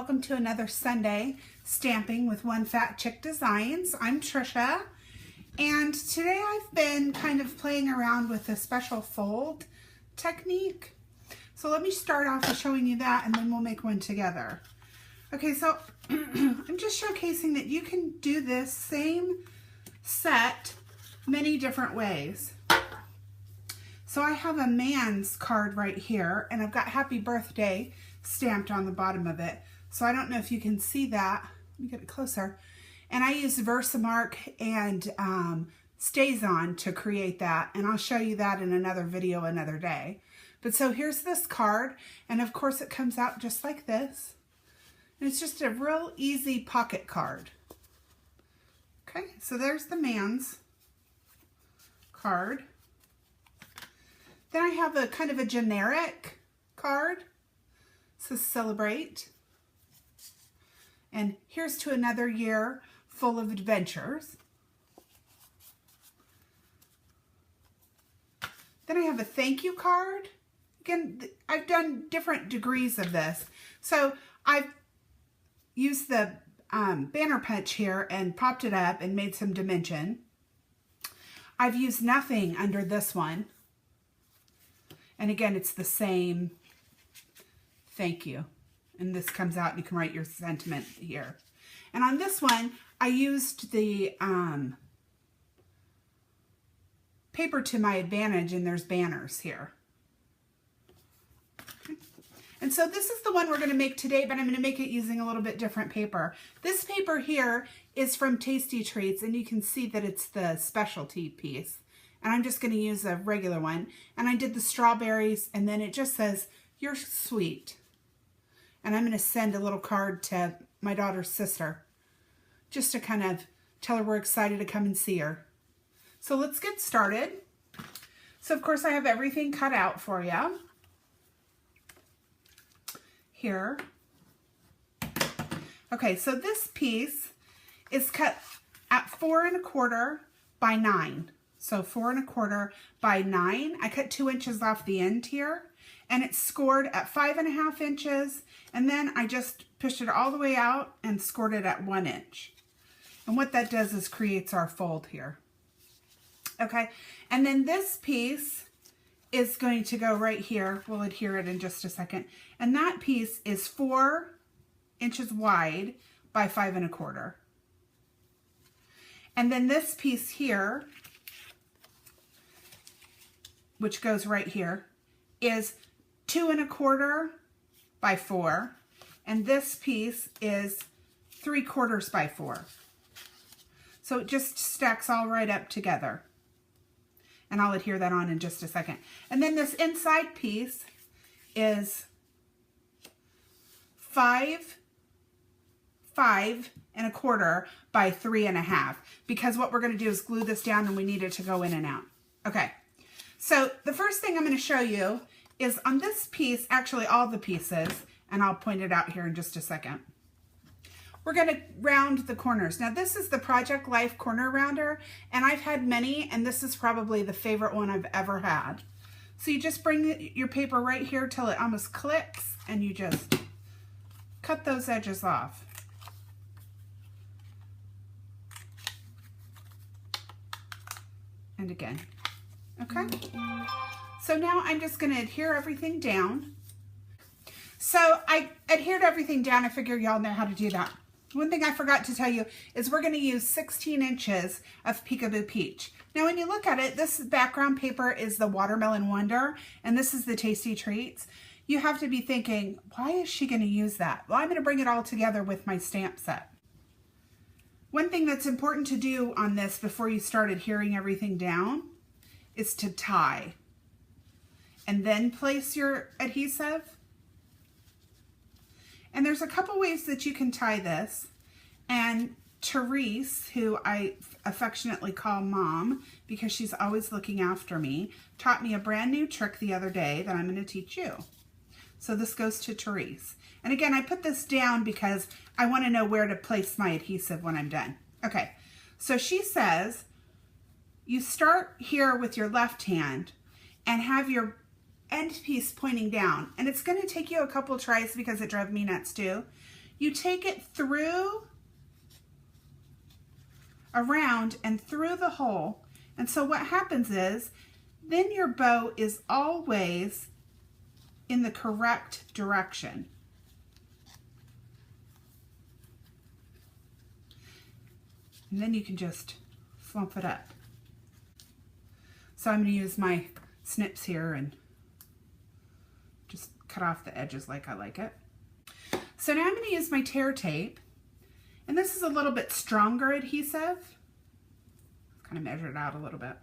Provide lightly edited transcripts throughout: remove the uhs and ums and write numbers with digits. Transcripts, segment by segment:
welcome to another Sunday Stamping with One Fat Chick Designs. I'm Trisha, and today I've been kind of playing around with a special fold technique. So let me start off with showing you that, and then we'll make one together. Okay, so I'm just showcasing that you can do this same set many different ways. So I have a man's card right here, and I've got Happy Birthday stamped on the bottom of it. So I don't know if you can see that. Let me get it closer. And I used Versamark and StazOn to create that, and I'll show you that in another video another day. But so here's this card, and of course it comes out just like this. And it's just a real easy pocket card. Okay, so there's the man's card. Then I have a kind of a generic card. It says Celebrate. And here's to another year full of adventures. Then I have a thank you card. Again, I've done different degrees of this. So I've used the banner punch here and popped it up and made some dimension. I've used nothing under this one. And again, it's the same thank you. And this comes out and you can write your sentiment here. And on this one, I used the paper to my advantage, and there's banners here. Okay. And so this is the one we're going to make today, but I'm going to make it using a little bit different paper. This paper here is from Tasty Treats, and you can see that it's the specialty piece. And I'm just going to use a regular one. And I did the strawberries, and then it just says, "You're sweet." And I'm going to send a little card to my daughter's sister, just to kind of tell her we're excited to come and see her. So let's get started. So of course I have everything cut out for you here. Okay, so this piece is cut at 4 1/4 by 9. So 4 1/4 by 9. I cut 2 inches off the end here, and it's scored at 5 1/2 inches, and then I just pushed it all the way out and scored it at 1 inch. And what that does is creates our fold here. Okay, and then this piece is going to go right here. We'll adhere it in just a second. And that piece is 4 inches wide by 5 1/4. And then this piece here, which goes right here, is 2 1/4 by 4. And this piece is 3/4 by 4. So it just stacks all right up together. And I'll adhere that on in just a second. And then this inside piece is 5 1/4 by 3 1/2, because what we're going to do is glue this down, and we need it to go in and out. Okay, so the first thing I'm going to show you is on this piece, actually all the pieces, and I'll point it out here in just a second. We're going to round the corners. Now this is the Project Life corner rounder, and I've had many, and this is probably the favorite one I've ever had. So you just bring your paper right here till it almost clicks, and you just cut those edges off. And again, okay? So now I'm just going to adhere everything down. So I adhered everything down. I figure y'all know how to do that. One thing I forgot to tell you is we're going to use 16 inches of Peekaboo Peach. Now when you look at it, this background paper is the Watermelon Wonder, and this is the Tasty Treats. You have to be thinking, why is she going to use that? Well, I'm going to bring it all together with my stamp set. One thing that's important to do on this before you start adhering everything down is to tie. And then place your adhesive. And there's a couple ways that you can tie this. And Therese, who I affectionately call Mom because she's always looking after me, taught me a brand new trick the other day that I'm going to teach you. So this goes to Therese. And again, I put this down because I want to know where to place my adhesive when I'm done. Okay, so she says, you start here with your left hand and have your end piece pointing down, and it's going to take you a couple tries because it drove me nuts too. you take it through, around and through the hole. And so what happens is, then your bow is always in the correct direction. And then you can just flump it up. So I'm going to use my snips here and just cut off the edges like I like it. So now I'm going to use my tear tape, and this is a little bit stronger adhesive. Let's kind of measure it out a little bit.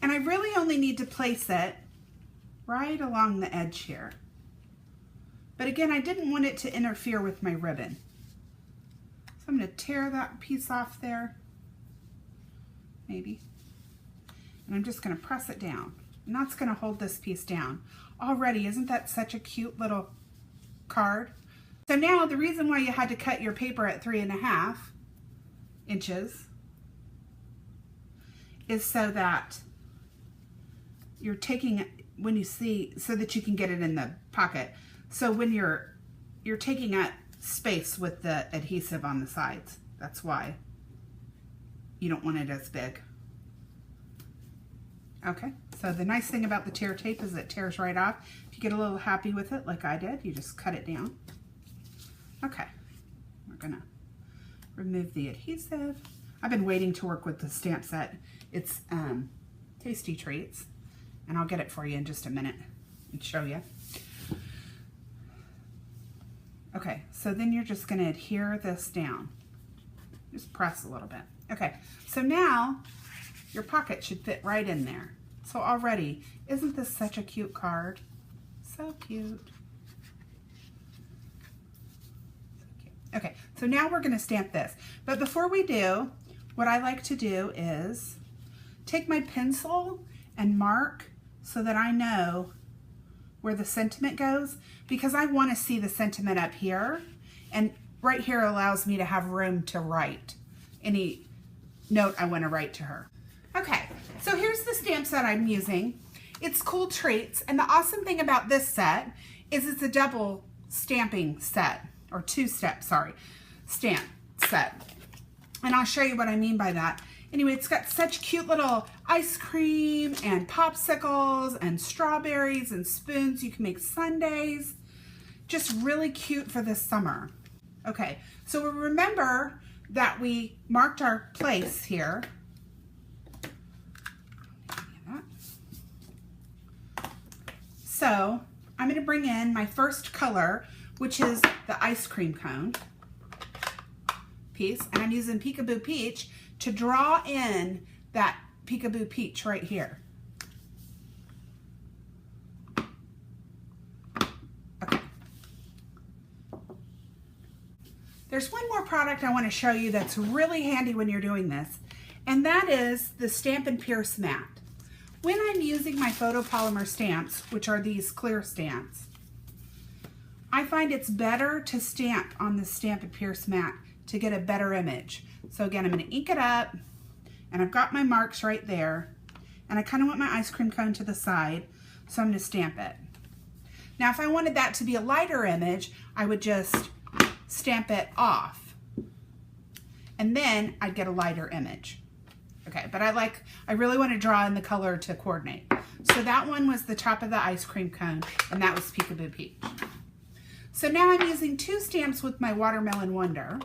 And I really only need to place it right along the edge here. But again, I didn't want it to interfere with my ribbon. So I'm going to tear that piece off there, maybe. And I'm just going to press it down. And that's going to hold this piece down. Already, isn't that such a cute little card? So now the reason why you had to cut your paper at 3.5 inches is so that you're taking it when you see, so that you can get it in the pocket. So when you're taking up space with the adhesive on the sides, that's why you don't want it as big. Okay, so the nice thing about the tear tape is it tears right off. If you get a little happy with it, like I did, you just cut it down. Okay, we're gonna remove the adhesive. I've been waiting to work with the stamp set. It's Tasty Treats, and I'll get it for you in just a minute and show you. Okay, so then you're just gonna adhere this down. Just press a little bit. Okay, so now your pocket should fit right in there. So already, isn't this such a cute card? So cute. Okay, so now we're going to stamp this. But before we do, what I like to do is take my pencil and mark so that I know where the sentiment goes, because I want to see the sentiment up here, and right here allows me to have room to write any note I want to write to her. Okay, so here's the stamp set I'm using. It's Cool Treats, and the awesome thing about this set is it's a double stamping set, or two-step, sorry, stamp set. And I'll show you what I mean by that. Anyway, it's got such cute little ice cream and popsicles and strawberries and spoons. You can make sundaes. Just really cute for this summer. Okay, so remember that we marked our place here. So I'm going to bring in my first color, which is the ice cream cone piece, and I'm using Peekaboo Peach to draw in that Peekaboo Peach right here. Okay. There's one more product I want to show you that's really handy when you're doing this, and that is the Stampin' Pierce mat. When I'm using my photopolymer stamps, which are these clear stamps, I find it's better to stamp on the Stampin' Pierce mat to get a better image. So again, I'm going to ink it up, and I've got my marks right there, and I kind of want my ice cream cone to the side, so I'm going to stamp it. Now, if I wanted that to be a lighter image, I would just stamp it off, and then I'd get a lighter image. Okay, but I really want to draw in the color to coordinate. So that one was the top of the ice cream cone, and that was Peekaboo Peach. So now I'm using two stamps with my Watermelon Wonder.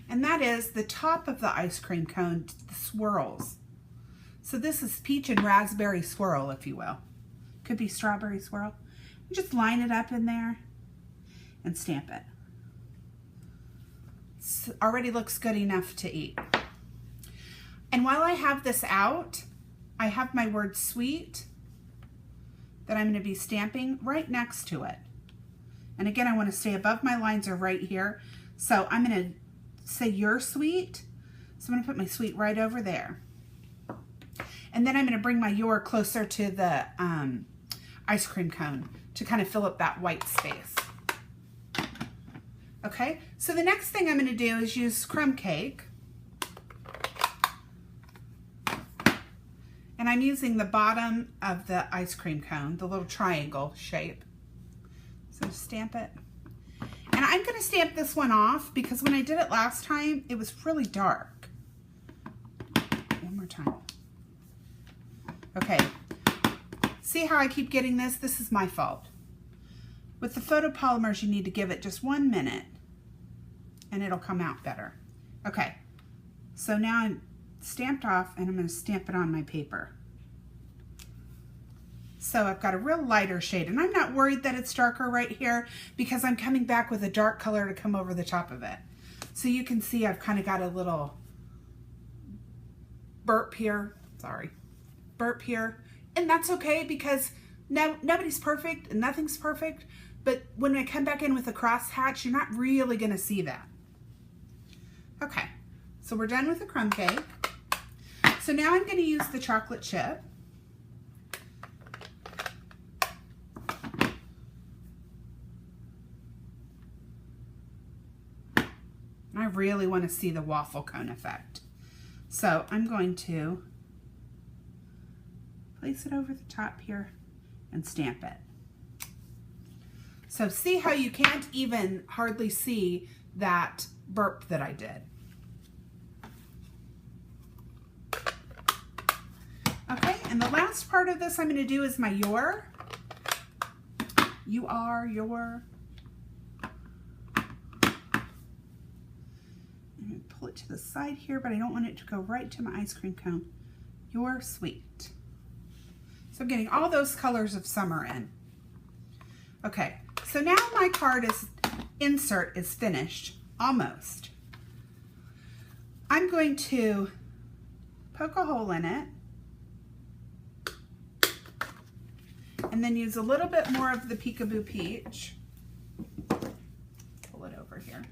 And that is the top of the ice cream cone, the swirls. So this is peach and raspberry swirl, if you will. Could be strawberry swirl. Just line it up in there and stamp it. Already looks good enough to eat. And while I have this out, I have my word sweet that I'm going to be stamping right next to it. And again, I want to stay above my lines are right here. So I'm going to say you're sweet. So I'm going to put my sweet right over there. And then I'm going to bring my your closer to the ice cream cone to kind of fill up that white space. Okay, so the next thing I'm going to do is use crumb cake. And I'm using the bottom of the ice cream cone, the little triangle shape. So stamp it. And I'm going to stamp this one off because when I did it last time, it was really dark. One more time. Okay. See how I keep getting this? This is my fault. With the photopolymers, you need to give it just 1 minute and it'll come out better. Okay. So now I'm stamped off and I'm going to stamp it on my paper. So I've got a real lighter shade, and I'm not worried that it's darker right here because I'm coming back with a dark color to come over the top of it. So you can see I've kind of got a little burp here, burp here, and that's okay because nobody's perfect and nothing's perfect, but when I come back in with a cross hatch, you're not really gonna see that. Okay, so we're done with the crumb cake. So now I'm gonna use the chocolate chip. I really want to see the waffle cone effect. So I'm going to place it over the top here and stamp it. So see how you can't even hardly see that burp that I did. Okay, and the last part of this I'm going to do is my your. You are your. Pull it to the side here, but I don't want it to go right to my ice cream cone. You're sweet. So I'm getting all those colors of summer in. Okay, so now my card insert is finished, almost. I'm going to poke a hole in it and then use a little bit more of the Peekaboo Peach. Pull it over here.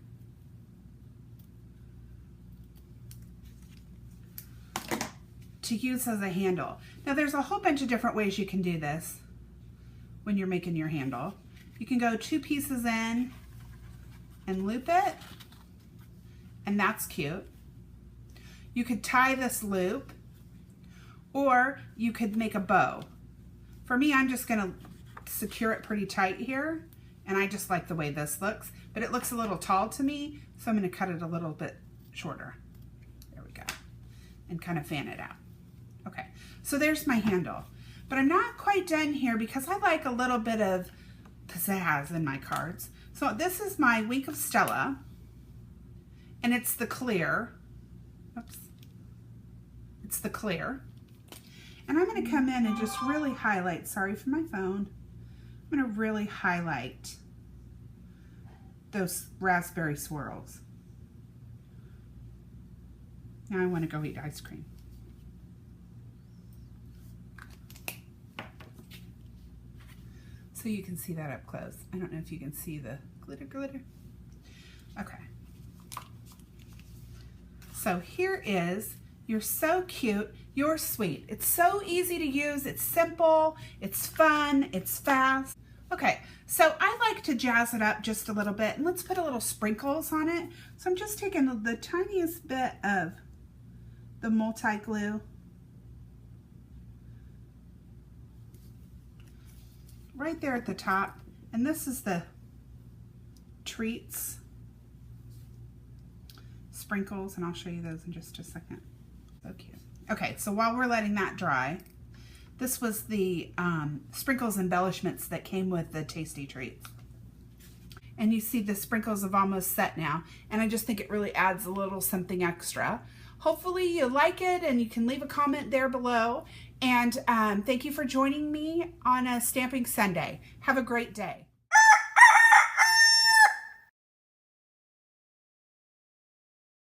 To use as a handle. Now there's a whole bunch of different ways you can do this when you're making your handle. You can go 2 pieces in and loop it, and that's cute. You could tie this loop, or you could make a bow. For me, I'm just gonna secure it pretty tight here, and I just like the way this looks, but it looks a little tall to me, so I'm gonna cut it a little bit shorter. There we go. And kind of fan it out. Okay, so there's my handle, but I'm not quite done here because I like a little bit of pizzazz in my cards. So this is my Wink of Stella, and it's the clear. Oops. It's the clear. And I'm going to come in and just really highlight, sorry for my phone, I'm going to really highlight those raspberry swirls. Now I want to go eat ice cream. So you can see that up close. I don't know if you can see the glitter. Okay. So here is, you're so cute, you're sweet. It's so easy to use, it's simple, it's fun, it's fast. Okay, so I like to jazz it up just a little bit, and let's put a little sprinkles on it. So I'm just taking the tiniest bit of the multi-glue. Right there at the top, and this is the Treats sprinkles, and I'll show you those in just a second. So cute. Okay, so while we're letting that dry, this was the sprinkles embellishments that came with the Tasty Treats. And you see the sprinkles have almost set now, and I just think it really adds a little something extra. Hopefully you like it, and you can leave a comment there below. And thank you for joining me on a Stamping Sunday. Have a great day.